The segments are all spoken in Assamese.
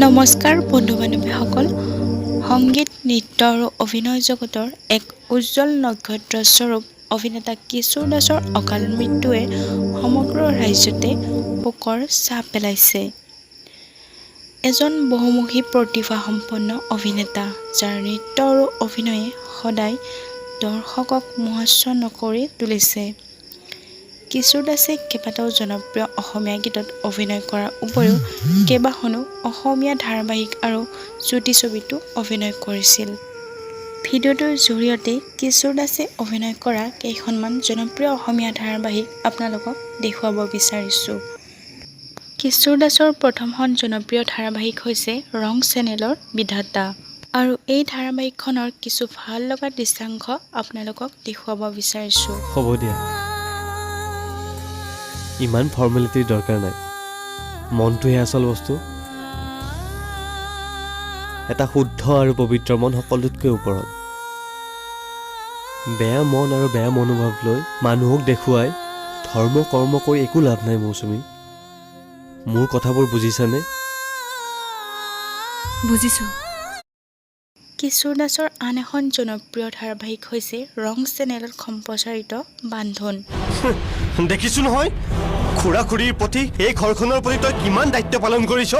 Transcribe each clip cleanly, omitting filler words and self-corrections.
নমস্কাৰ বন্ধু-বান্ধৱীসকল। সংগীত, নৃত্য আৰু অভিনয় জগতৰ এক উজ্জ্বল নক্ষত্ৰস্বৰূপ অভিনেতা কিশোৰ দাসৰ অকাল মৃত্যুৱে সমগ্ৰ ৰাজ্যতে শোকৰ ছাঁ পেলাইছে। এজন বহুমুখী প্ৰতিভাসম্পন্ন অভিনেতা, যাৰ নৃত্য আৰু অভিনয়ে সদায় দৰ্শকক মোহাচ্ছন্ন কৰি তুলিছে। কিশোৰ দাসে কেইবাটাও জনপ্ৰিয় অসমীয়া গীতত অভিনয় কৰাৰ উপৰিও কেইবাখনো অসমীয়া ধাৰাবাহিক আৰু ছবিতো অভিনয় কৰিছিল। ভিডিঅ'টোৰ জৰিয়তে কিশোৰ দাসে অভিনয় কৰা কেইখনমান জনপ্ৰিয় অসমীয়া ধাৰাবাহিক আপোনালোকক দেখুৱাব বিচাৰিছোঁ। কিশোৰ দাসৰ প্ৰথমখন জনপ্ৰিয় ধাৰাবাহিক হৈছে ৰং চেনেলৰ বিধাতা, আৰু এই ধাৰাবাহিকখনৰ কিছু ভাল লগা দৃশ্যাংশ আপোনালোকক দেখুৱাব বিচাৰিছোঁ। হ'ব দিয়া, ইমান ফৰ্মেলিটিৰ দৰকাৰ নাই। মনটোহে আচল বস্তু। এটা শুদ্ধ আৰু পবিত্ৰ মন সকলোতকৈ ওপৰত। বেয়া মন আৰু বেয়া মনোভাৱ লৈ মানুহক দেখুৱাই ধৰ্ম কৰ্ম কৰি একো লাভ নাই। মৌচুমী, মোৰ কথাবোৰ বুজিছানে? বুজিছোঁ। কিশোৰ দাসৰ আন এখন জনপ্ৰিয় ধাৰাবাহিক হৈছে ৰং চেনেলত সম্প্ৰচাৰিত বান্ধোন। দেখিছো নহয়, খুৰা খুৰীৰ প্ৰতি এই ঘৰখনৰ প্ৰতি তই কিমান দায়িত্ব পালন কৰিছ।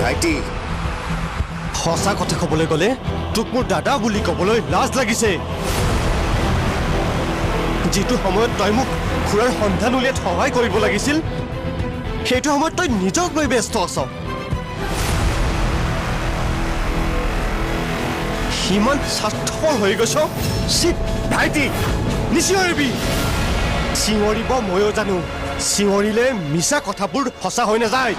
ভাইটি, সঁচা কথা ক'বলৈ গ'লে তোক মোৰ দাদা বুলি ক'বলৈ লাজ লাগিছে। যিটো সময়ত তই মোক খুৰাৰ সন্ধান উলিয়াত সহায় কৰিব লাগিছিল, সেইটো সময়ত তই নিজক লৈ ব্যস্ত আছ। সিমান স্বাৰ্থপৰ হৈ গৈছ। ভাইটি, নিচিঞৰিবি। চিঞৰিব ময়ো জানো, চিঞৰিলে মিছা কথাবোৰ সঁচা হৈ নাযায়।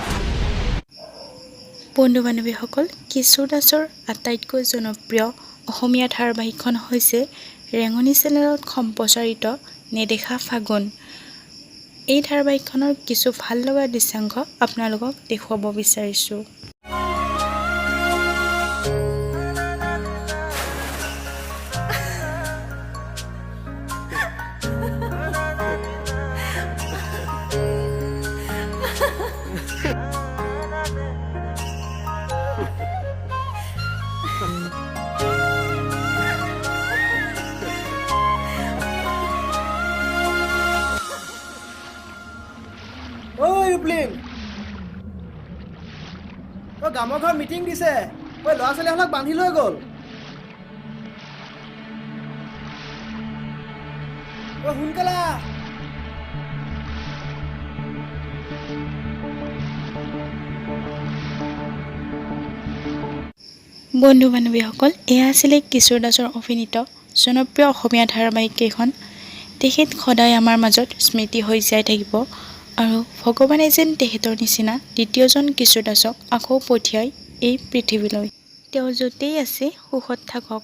বন্ধু-বান্ধৱীসকল, কিশোৰ দাসৰ আটাইতকৈ জনপ্ৰিয় অসমীয়া ধাৰাবাহিকখন হৈছে ৰেঙনি চেনেলত সম্প্ৰচাৰিত নেদেখা ফাগুন। এই ধাৰাবাহিকখনৰ কিছু ভাল লগা দৃশ্যাংশ আপোনালোকক দেখুৱাব বিচাৰিছোঁ। গামৰ ঘৰত মিটিং দিছে। ল'ৰা ছোৱালীসকলক বান্ধি লৈ গ'ল। সোনকালে বন্ধু-বান্ধৱীসকল, এয়া আছিলে কিশোৰ দাসৰ অভিনীত জনপ্ৰিয় অসমীয়া ধাৰাবাহিক কেইখন। তেখেত সদায় আমাৰ মাজত স্মৃতি হৈ জীয়াই থাকিব, আৰু ভগৱানে যেন তেখেতৰ নিচিনা দ্বিতীয়জন কিশোৰ দাসক আকৌ পঠিয়াই এই পৃথিৱীলৈ। তেওঁ য'তেই আছে সুখত থাকক।